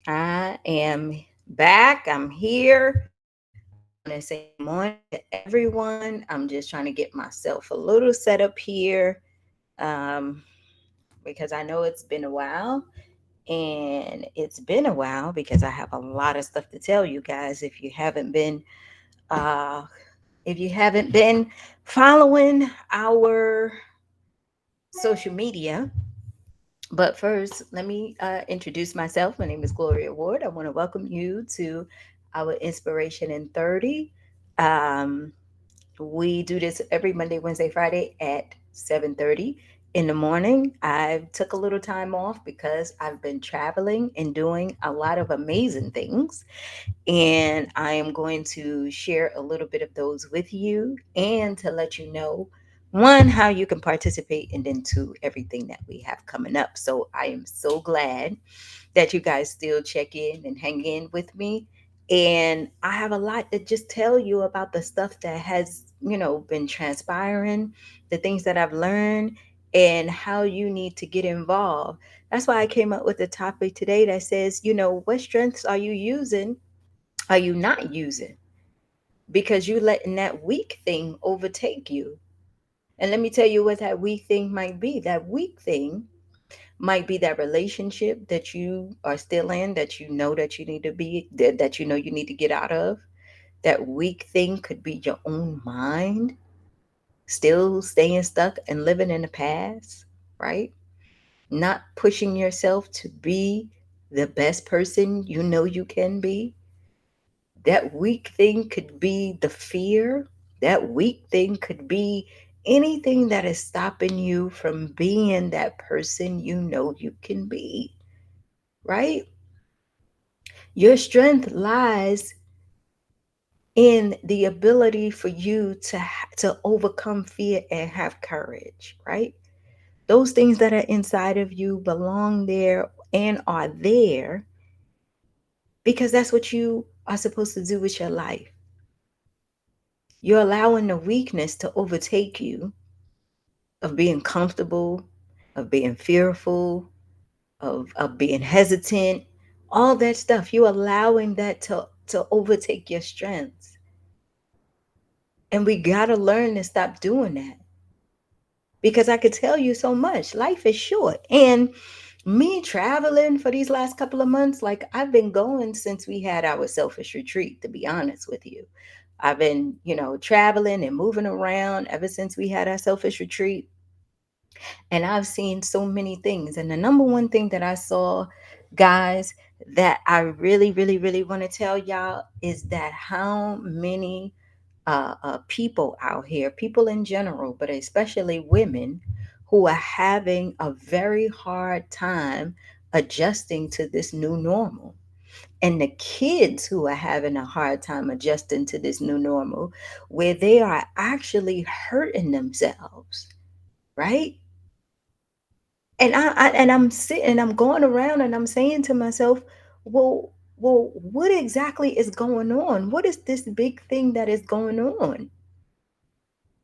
I am back. I'm here. I want to say good morning to everyone. I'm just trying to get myself a little set up here um, because I know it's been a while. And it's been a while because I have a lot of stuff to tell you guys uh, if you haven't been following our social media. But first, let me introduce myself. My name is Gloria Ward. I want to welcome you to our Inspiration in 30. Um, we do this every Monday, Wednesday, Friday at 7:30 in the morning. I took a little time off because I've been traveling and doing a lot of amazing things. And I am going to share a little bit of those with you and to let you know one, how you can participate, and then two, everything that we have coming up. So I am so glad that you guys still check in and hang in with me. And I have a lot to just tell you about the stuff that has, been transpiring, the things that I've learned, and how you need to get involved. That's why I came up with a topic today that says, what strengths are you using? Are you not using? Because you letting that weak thing overtake you. And let me tell you what that weak thing might be. That weak thing might be that relationship that you are still in, that you know that you need to be, that you know you need to get out of. That weak thing could be your own mind, still staying stuck and living in the past, right? Not pushing yourself to be the best person you know you can be. That weak thing could be the fear. That weak thing could be anything that is stopping you from being that person you know you can be, right? Your strength lies in the ability for you to overcome fear and have courage, right? Those things that are inside of you belong there and are there because that's what you are supposed to do with your life. You're allowing the weakness to overtake you of being comfortable, of being fearful, of being hesitant, all that stuff. You're allowing that to overtake your strengths. And we gotta learn to stop doing that. Because I could tell you so much. Life is short. And me traveling for these last couple of months, like I've been going since we had our selfish retreat, to be honest with you. I've been, traveling and moving around ever since we had our selfish retreat. And I've seen so many things. And the number one thing that I saw, guys, that I really, really, really want to tell y'all is that how many people out here, people in general, but especially women, who are having a very hard time adjusting to this new normal. And the kids who are having a hard time adjusting to this new normal, where they are actually hurting themselves, right? And I'm sitting, I'm going around and I'm saying to myself, well, what exactly is going on? What is this big thing that is going on?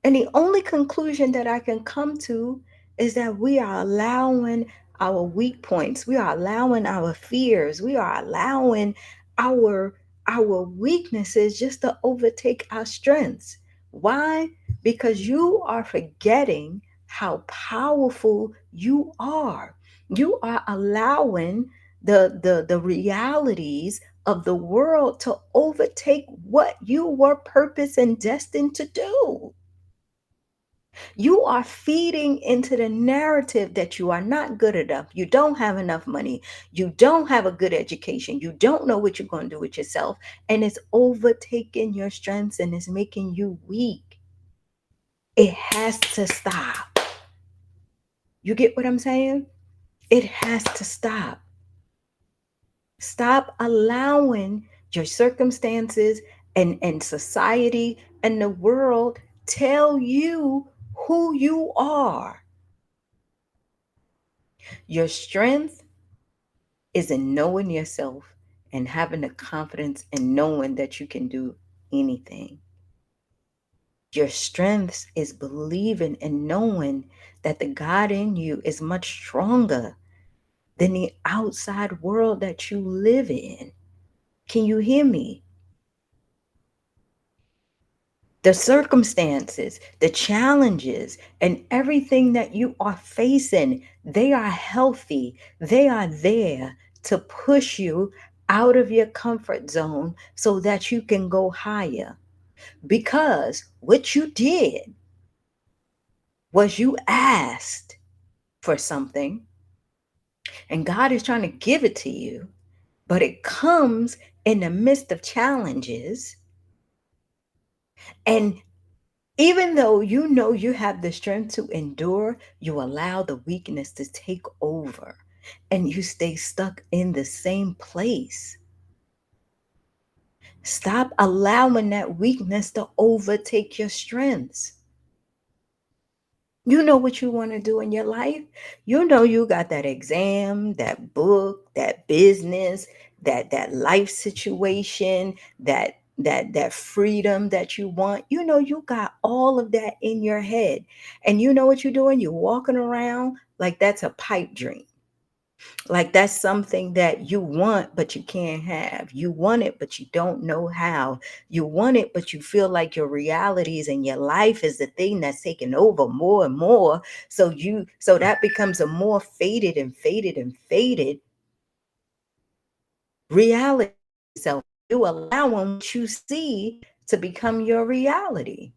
And the only conclusion that I can come to is that we are allowing our weak points, we are allowing our fears, we are allowing our weaknesses just to overtake our strengths. Why? Because you are forgetting how powerful you are. You are allowing the realities of the world to overtake what you were purposed and destined to do. You are feeding into the narrative that you are not good enough. You don't have enough money. You don't have a good education. You don't know what you're going to do with yourself. And it's overtaking your strengths and it's making you weak. It has to stop. You get what I'm saying? It has to stop. Stop allowing your circumstances and society and the world tell you who you are. Your strength is in knowing yourself and having the confidence in knowing that you can do anything. Your strength is believing and knowing that the God in you is much stronger than the outside world that you live in. Can you hear me? The circumstances, the challenges, and everything that you are facing, they are healthy. They are there to push you out of your comfort zone so that you can go higher. Because what you did was you asked for something, and God is trying to give it to you, but it comes in the midst of challenges. And even though you know you have the strength to endure, you allow the weakness to take over and you stay stuck in the same place. Stop allowing that weakness to overtake your strengths. You know what you want to do in your life. You know you got that exam, that book, that business, that life situation, that freedom that you want. You know you got all of that in your head. And you know what you're doing? You're walking around like that's a pipe dream. Like that's something that you want, but you can't have. You want it, but you don't know how. You want it, but you feel like your realities and your life is the thing that's taking over more and more. So that becomes a more faded and faded and faded reality. So you allowing what you see to become your reality.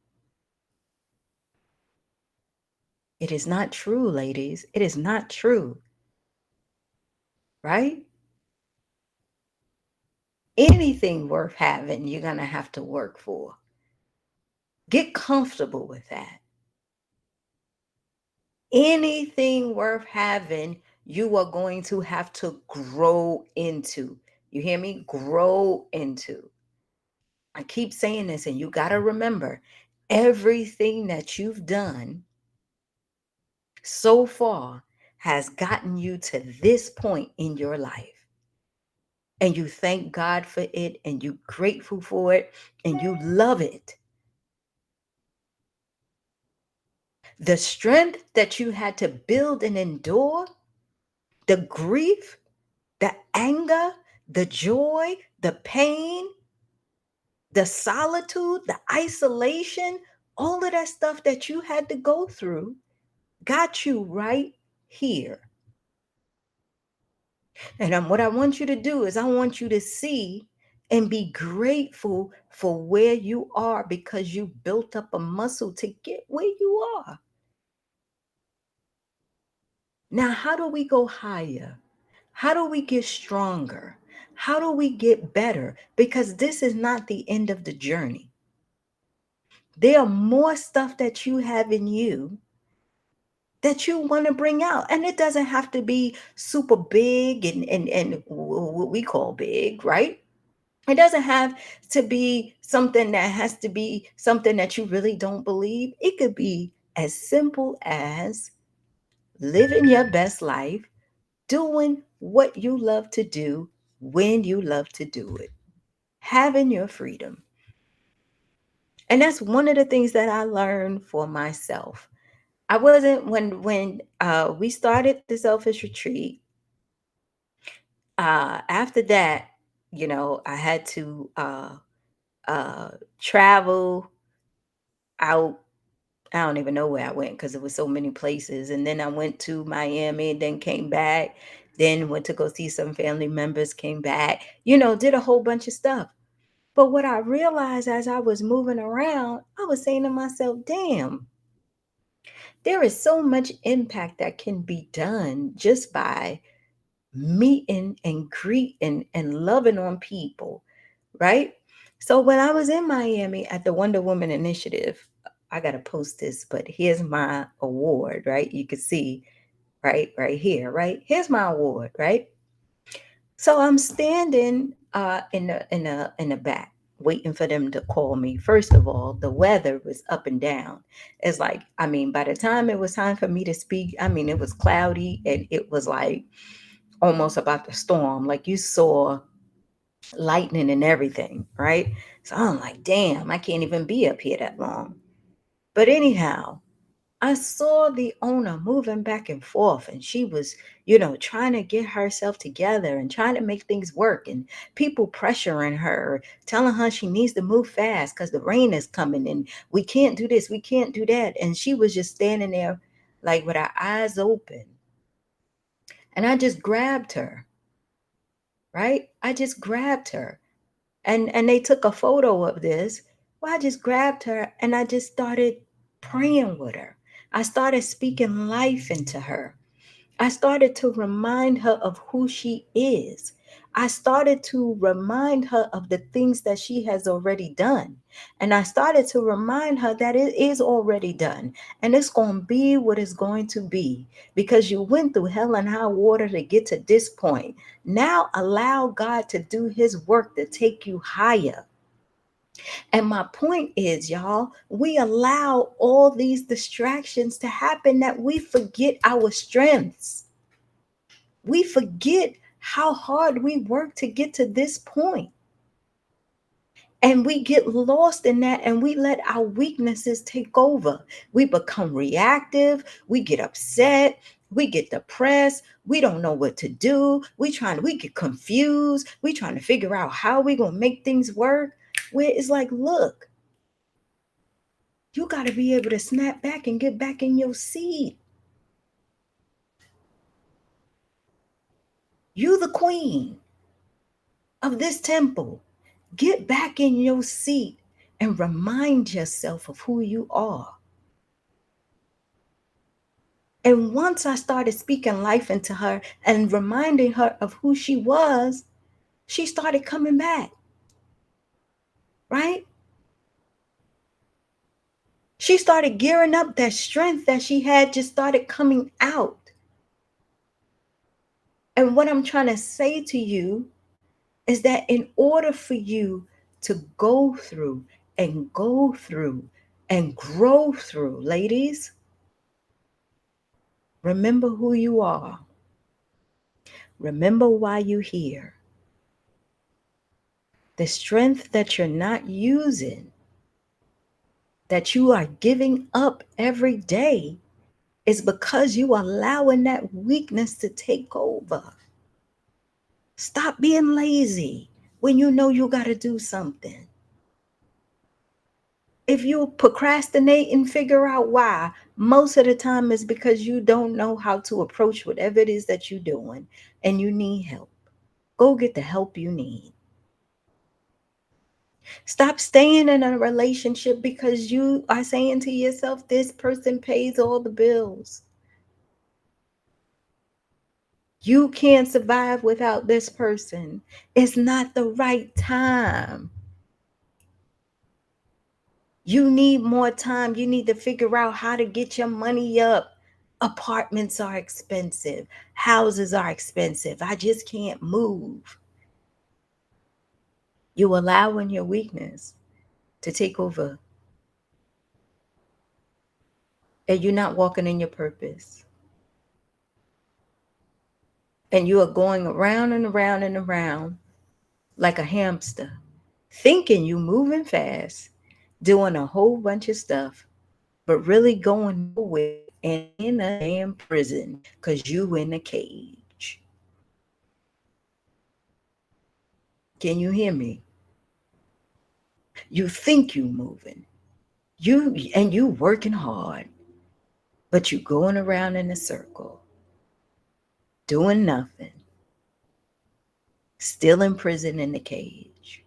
It is not true, ladies. It is not true, right? Anything worth having, you're going to have to work for. Get comfortable with that. Anything worth having, you are going to have to grow into. You hear me? Grow into. I keep saying this, and you got to remember everything that you've done so far has gotten you to this point in your life. And you thank God for it, and you're grateful for it, and you love it. The strength that you had to build and endure, the grief, the anger, the joy, the pain, the solitude, the isolation, all of that stuff that you had to go through got you right here. And what I want you to do is I want you to see and be grateful for where you are because you built up a muscle to get where you are. Now, how do we go higher? How do we get stronger? How do we get better? Because this is not the end of the journey. There are more stuff that you have in you that you want to bring out. And it doesn't have to be super big and what we call big, right? It doesn't have to be something that has to be something that you really don't believe. It could be as simple as living your best life, doing what you love to do when you love to do it, having your freedom. And that's one of the things that I learned for myself. I wasn't when we started the selfish retreat. After that, I had to uh, travel out. I don't even know where I went because there was so many places. And then I went to Miami and then came back. Then went to go see some family members. Came back. Did a whole bunch of stuff. But what I realized as I was moving around, I was saying to myself, "Damn, there is so much impact that can be done just by meeting and greeting and loving on people," right? So when I was in Miami at the Wonder Woman Initiative, I gotta post this, but here's my award, right? You can see right here, right? Here's my award, right? So I'm standing in the back, waiting for them to call me. First of all, the weather was up and down. It's like, I mean, by the time it was time for me to speak, I mean, it was cloudy and it was like almost about to storm. Like you saw lightning and everything, right? So I'm like, damn, I can't even be up here that long. But anyhow, I saw the owner moving back and forth, and she was, trying to get herself together and trying to make things work, and people pressuring her, telling her she needs to move fast because the rain is coming and we can't do this, we can't do that. And she was just standing there like with her eyes open. And I just grabbed her, right? I just grabbed her. And they took a photo of this. Well, I just grabbed her and I just started praying with her. I started speaking life into her. I started to remind her of who she is. I started to remind her of the things that she has already done. And I started to remind her that it is already done. And it's going to be what it's going to be because you went through hell and high water to get to this point. Now allow God to do his work to take you higher. And my point is, y'all, we allow all these distractions to happen that we forget our strengths. We forget how hard we work to get to this point. And we get lost in that and we let our weaknesses take over. We become reactive, we get upset, we get depressed, we don't know what to do. We get confused, we trying to figure out how we going to make things work. Where it's like, look, you got to be able to snap back and get back in your seat. You the queen of this temple. Get back in your seat and remind yourself of who you are. And once I started speaking life into her and reminding her of who she was, she started coming back, right? She started gearing up. That strength that she had just started coming out. And what I'm trying to say to you is that in order for you to go through and go through and grow through, ladies, remember who you are. Remember why you're here. The strength that you're not using, that you are giving up every day, is because you are allowing that weakness to take over. Stop being lazy when you know you got to do something. If you procrastinate and figure out why, most of the time it's because you don't know how to approach whatever it is that you're doing and you need help. Go get the help you need. Stop staying in a relationship because you are saying to yourself, this person pays all the bills. You can't survive without this person. It's not the right time. You need more time. You need to figure out how to get your money up. Apartments are expensive. Houses are expensive. I just can't move. You allowing your weakness to take over, and you're not walking in your purpose. And you are going around and around and around like a hamster, thinking you moving fast, doing a whole bunch of stuff, but really going nowhere and in a damn prison because you in a cage. Can you hear me? You think you moving. You working hard, but you going around in a circle, doing nothing, still in prison in the cage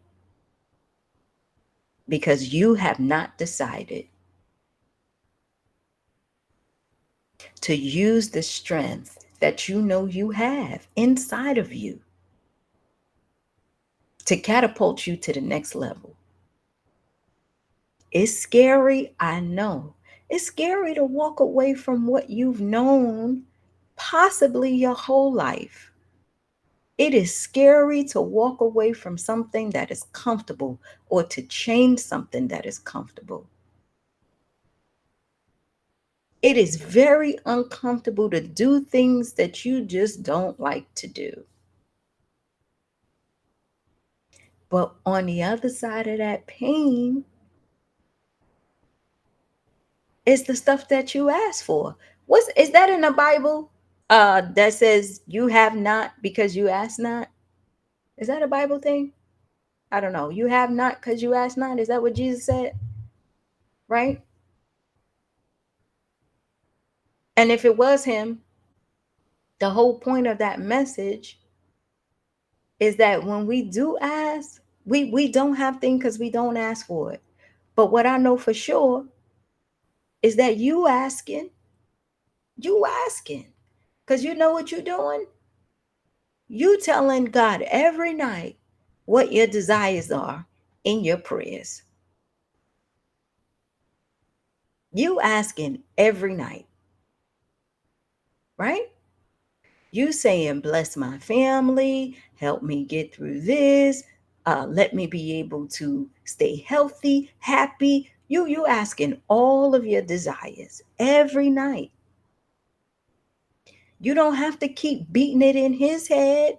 because you have not decided to use the strength that you know you have inside of you to catapult you to the next level. It's scary, I know. It's scary to walk away from what you've known possibly your whole life. It is scary to walk away from something that is comfortable or to change something that is comfortable. It is very uncomfortable to do things that you just don't like to do. But on the other side of that pain It's the stuff that you ask for. What's is that in the Bible? That says you have not because you ask not. Is that a Bible thing? I don't know. You have not because you ask not. Is that what Jesus said? Right? And if it was him, the whole point of that message is that when we do ask, we don't have things because we don't ask for it. But what I know for sure is that you asking, because you know what you're doing. You telling God every night what your desires are in your prayers. You asking every night, right? You saying, bless my family, help me get through this, let me be able to stay healthy, happy. You asking all of your desires every night. You don't have to keep beating it in his head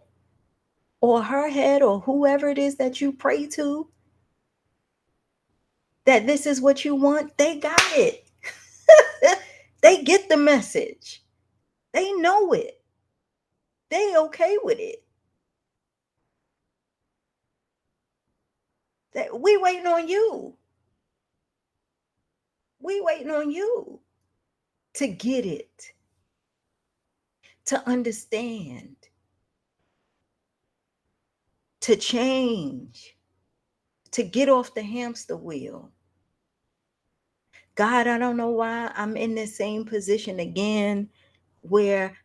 or her head or whoever it is that you pray to that this is what you want. They got it. They get the message. They know it. They okay with it. That we waiting on you. We waiting on you to get it, to understand, to change, to get off the hamster wheel. God, I don't know why I'm in the same position again where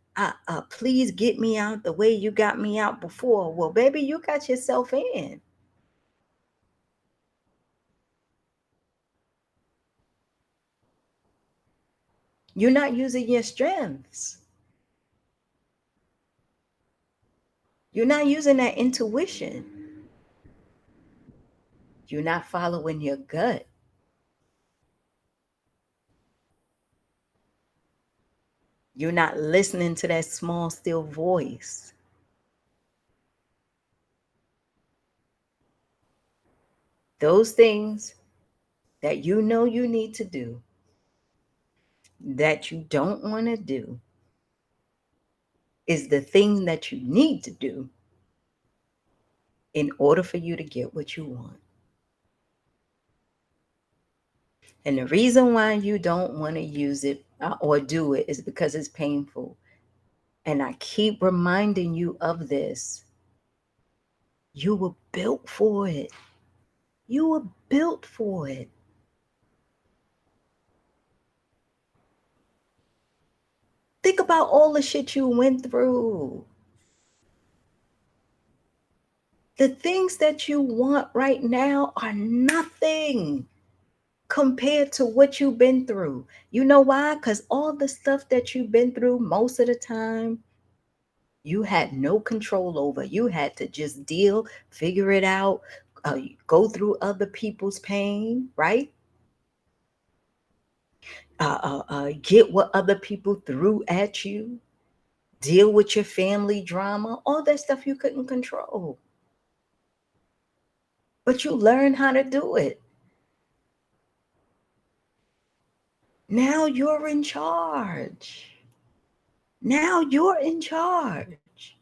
please get me out the way you got me out before. Well, baby, you got yourself in. You're not using your strengths. You're not using that intuition. You're not following your gut. You're not listening to that small, still voice. Those things that you know you need to do, that you don't want to do, is the thing that you need to do in order for you to get what you want. And the reason why you don't want to use it or do it is because it's painful. And I keep reminding you of this. You were built for it. You were built for it. Think about all the shit you went through. The things that you want right now are nothing compared to what you've been through. You know why? Because all the stuff that you've been through, most of the time, you had no control over. You had to just deal, figure it out, go through other people's pain, right? Get what other people threw at you, deal with your family drama, all that stuff you couldn't control. But you learn how to do it. Now you're in charge. Now you're in charge.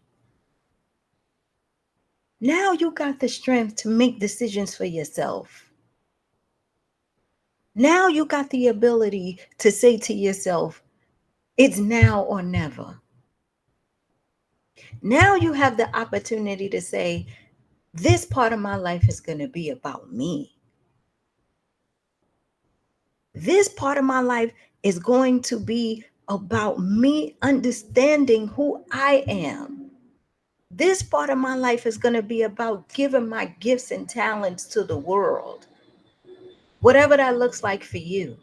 Now you got the strength to make decisions for yourself. Now you got the ability to say to yourself, it's now or never. Now you have the opportunity to say, this part of my life is going to be about me. This part of my life is going to be about me understanding who I am. This part of my life is going to be about giving my gifts and talents to the world, whatever that looks like for you.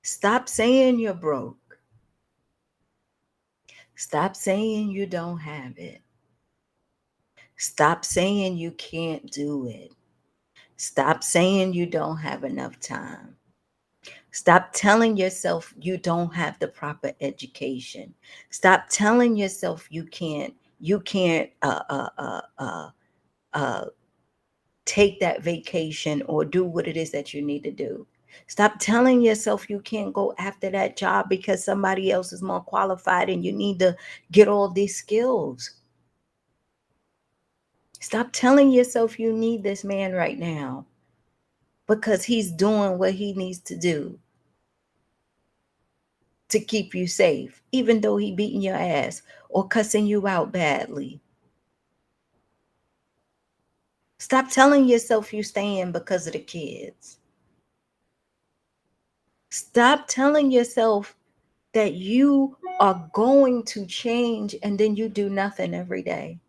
Stop saying you're broke. Stop saying you don't have it. Stop saying you can't do it. Stop saying you don't have enough time. Stop telling yourself you don't have the proper education. Stop telling yourself you can't take that vacation or do what it is that you need to do. Stop telling yourself you can't go after that job because somebody else is more qualified and you need to get all these skills. Stop telling yourself you need this man right now because he's doing what he needs to do to keep you safe, even though he beating your ass or cussing you out badly. Stop telling yourself you staying because of the kids. Stop telling yourself that you are going to change and then you do nothing every day.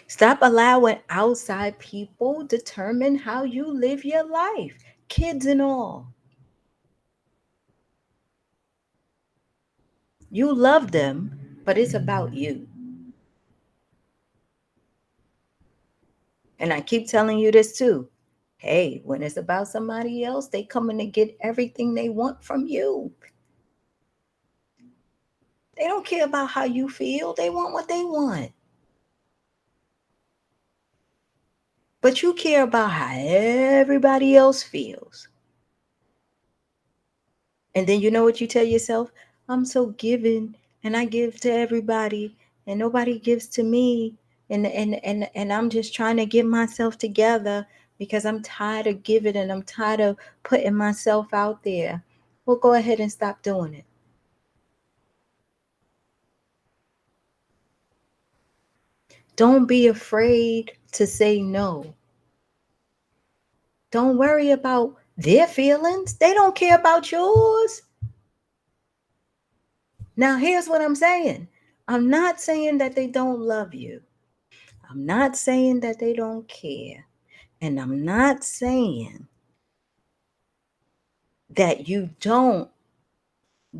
Stop allowing outside people determine how you live your life, kids and all. You love them, but it's about you. And I keep telling you this too. Hey, when it's about somebody else, they coming to get everything they want from you. They don't care about how you feel. They want what they want. But you care about how everybody else feels. And then you know what you tell yourself? I'm so giving and I give to everybody and nobody gives to me. And I'm just trying to get myself together because I'm tired of giving and I'm tired of putting myself out there. Well, go ahead and stop doing it. Don't be afraid to say no. Don't worry about their feelings. They don't care about yours. Now, here's what I'm saying. I'm not saying that they don't love you. I'm not saying that they don't care. And I'm not saying that you don't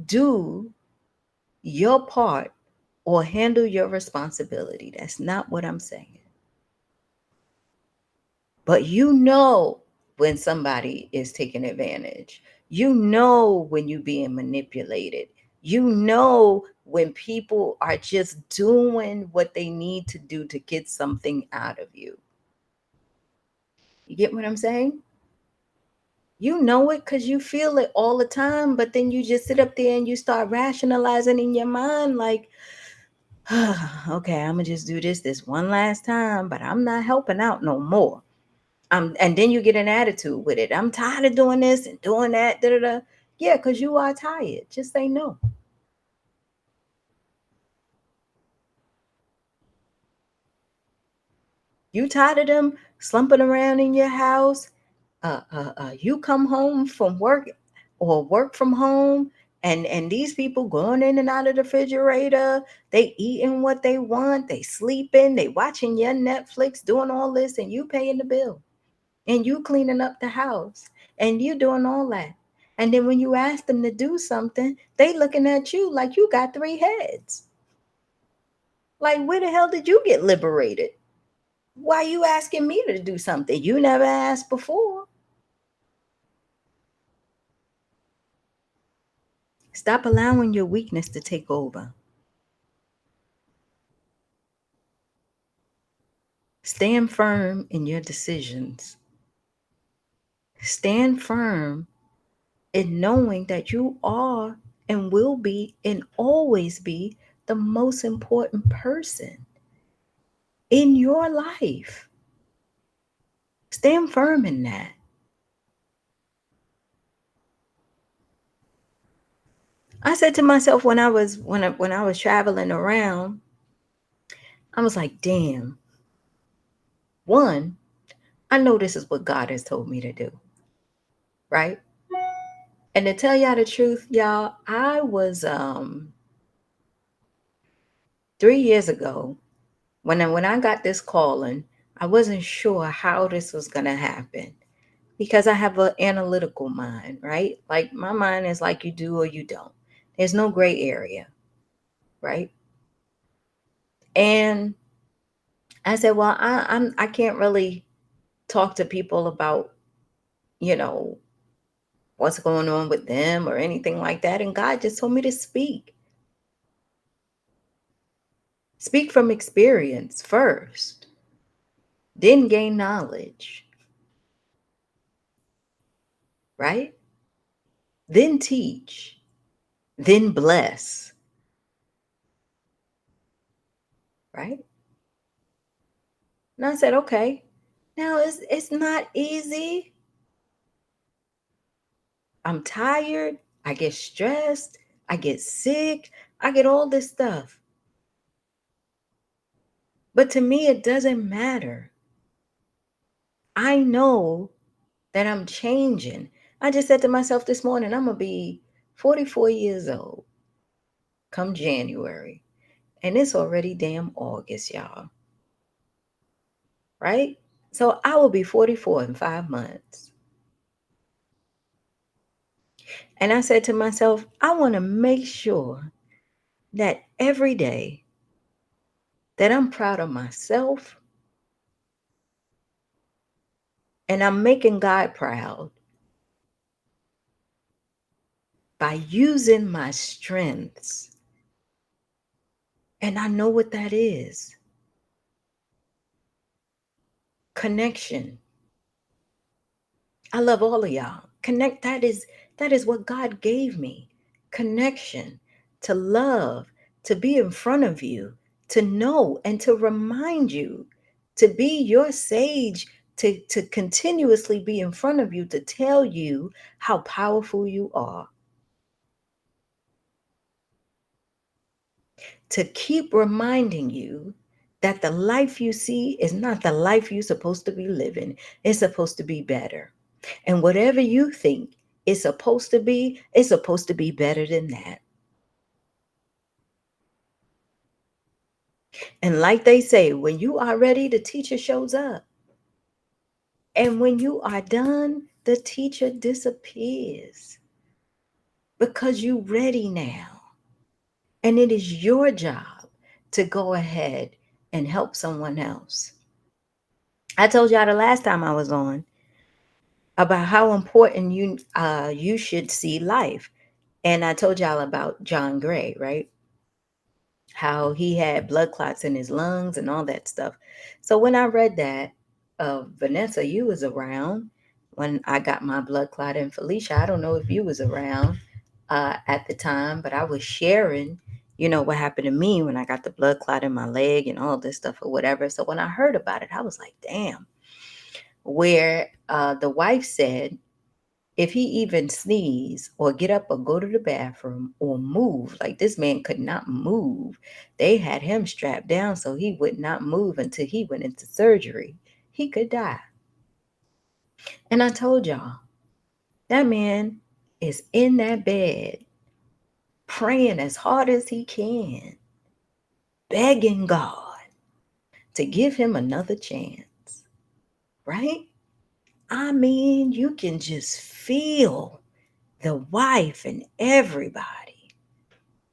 do your part or handle your responsibility. That's not what I'm saying. But you know when somebody is taking advantage. You know when you're being manipulated. You know when people are just doing what they need to do to get something out of you. You get what I'm saying? You know it because you feel it all the time, but then you just sit up there and you start rationalizing in your mind, like, okay, I'm gonna just do this one last time, but I'm not helping out no more. And then you get an attitude with it. I'm tired of doing this and doing that. Da, da, da. Yeah, because you are tired. Just say no. You tired of them slumping around in your house. You come home from work or work from home, and these people going in and out of the refrigerator, they eating what they want, they sleeping, they watching your Netflix, doing all this, and you paying the bill, and you cleaning up the house, and you doing all that. And then when you ask them to do something, they looking at you like you got three heads. Like, where the hell did you get liberated? Why you asking me to do something you never asked before? Stop allowing your weakness to take over. Stand firm in your decisions. Stand firm in knowing that you are and will be and always be the most important person in your life. Stand firm in that. I said to myself when I was traveling around, I was like, damn, one, I know this is what God has told me to do, right? And to tell y'all the truth, y'all, I was 3 years ago when I got this calling, I wasn't sure how this was gonna happen because I have an analytical mind, right? Like my mind is like you do or you don't. There's no gray area, right? And I said, well, I can't really talk to people about, you know, what's going on with them or anything like that. And God just told me to speak from experience first. then gain knowledge, right? Then teach, then bless, right? And I said, okay, now it's not easy. I'm tired. I get stressed. I get sick. I get all this stuff. But to me, it doesn't matter. I know that I'm changing. I just said to myself this morning, I'm going to be 44 years old come January. And it's already damn August, y'all. Right? So I will be 44 in 5 months. And I said to myself, I want to make sure that every day that I'm proud of myself and I'm making God proud by using my strengths. And I know what that is: connection. I love all of y'all. That is what God gave me. Connection, to love, to be in front of you, to know and to remind you, to be your sage, to continuously be in front of you, to tell you how powerful you are, to keep reminding you that the life you see is not the life you're supposed to be living. It's supposed to be better. And whatever you think it's supposed to be better than that. And like they say, when you are ready, the teacher shows up. And when you are done, the teacher disappears because you're ready now. And it is your job to go ahead and help someone else. I told y'all the last time I was on about how important you should see life. And I told y'all about John Gray, right? How he had blood clots in his lungs and all that stuff. So when I read that, Vanessa, you was around when I got my blood clot, and Felicia, I don't know if you was around at the time, but I was sharing, what happened to me when I got the blood clot in my leg and all this stuff or whatever. So when I heard about it, I was like, damn. Where the wife said, if he even sneeze or get up or go to the bathroom or move, like this man could not move. They had him strapped down so he would not move until he went into surgery. He could die. And I told y'all, that man is in that bed praying as hard as he can, begging God to give him another chance, right? I mean, you can just feel the wife and everybody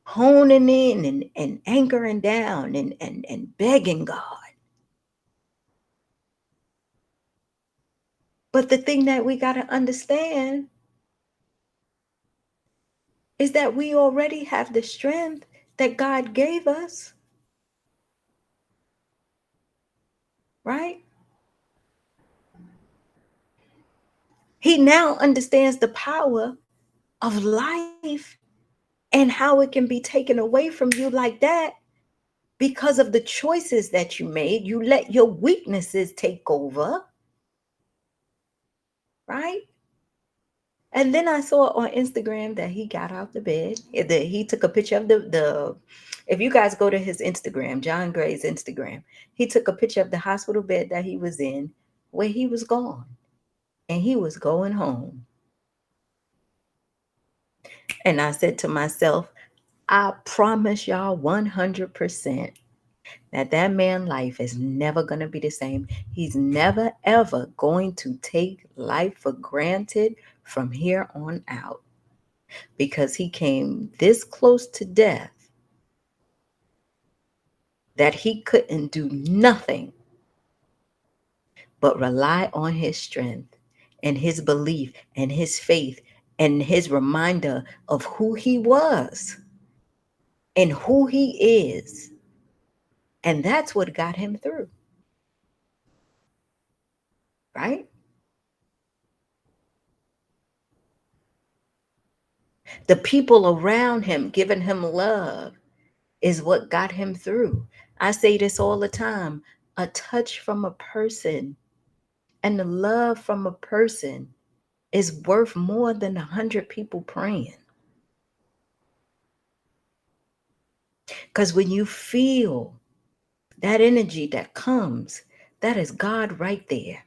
honing in and anchoring down and begging God. But the thing that we got to understand is that we already have the strength that God gave us, right? He now understands the power of life and how it can be taken away from you like that because of the choices that you made. You let your weaknesses take over, right? And then I saw on Instagram that he got out the bed. That he took a picture of the. If you guys go to his Instagram, John Gray's Instagram, he took a picture of the hospital bed that he was in, where he was gone, and he was going home. And I said to myself, I promise y'all 100% that that man's life is never going to be the same. He's never ever going to take life for granted from here on out, because he came this close to death that he couldn't do nothing but rely on his strength and his belief and his faith and his reminder of who he was and who he is. And that's what got him through. right? The people around him giving him love is what got him through. I say this all the time, a touch from a person and the love from a person is worth more than 100 people praying. Because when you feel that energy that comes, that is God right there.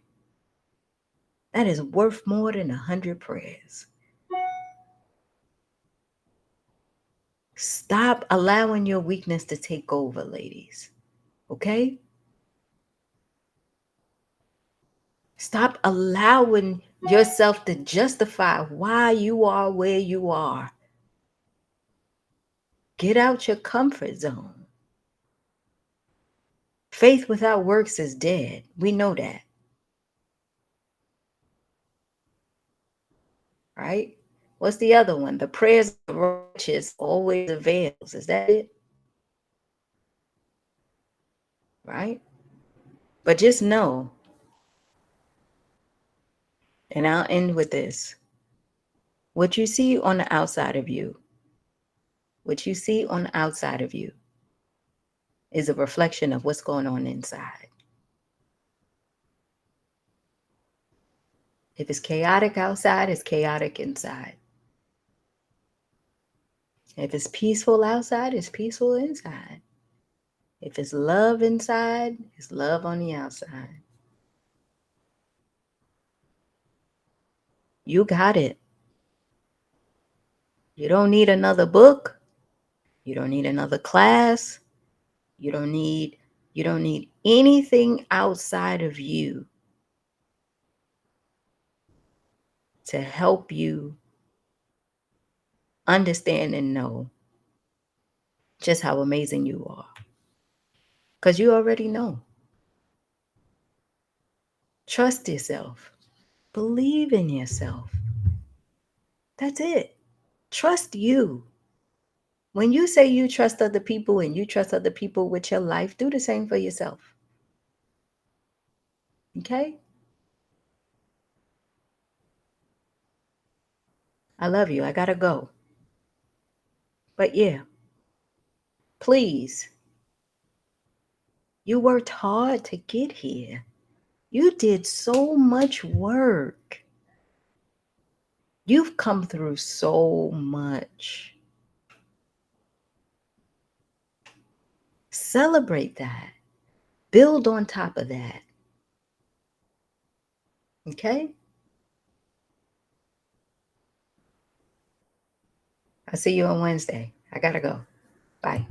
That is worth more than 100 prayers. Stop allowing your weakness to take over, ladies. Okay? Stop allowing yourself to justify why you are where you are. Get out your comfort zone. Faith without works is dead. We know that, right? What's the other one? The prayers of the righteous always avails. Is that it? Right? But just know, and I'll end with this, what you see on the outside of you, what you see on the outside of you is a reflection of what's going on inside. If it's chaotic outside, it's chaotic inside. If it's peaceful outside, it's peaceful inside. If it's love inside, it's love on the outside. You got it. You don't need another book. You don't need another class. You don't need anything outside of you to help you understand and know just how amazing you are. Because you already know. Trust yourself. Believe in yourself. That's it. Trust you. When you say you trust other people and you trust other people with your life, do the same for yourself. Okay? I love you. I gotta go. But yeah, please, you worked hard to get here. You did so much work. You've come through so much. Celebrate that. Build on top of that. Okay? I'll see you on Wednesday. I gotta go. Bye.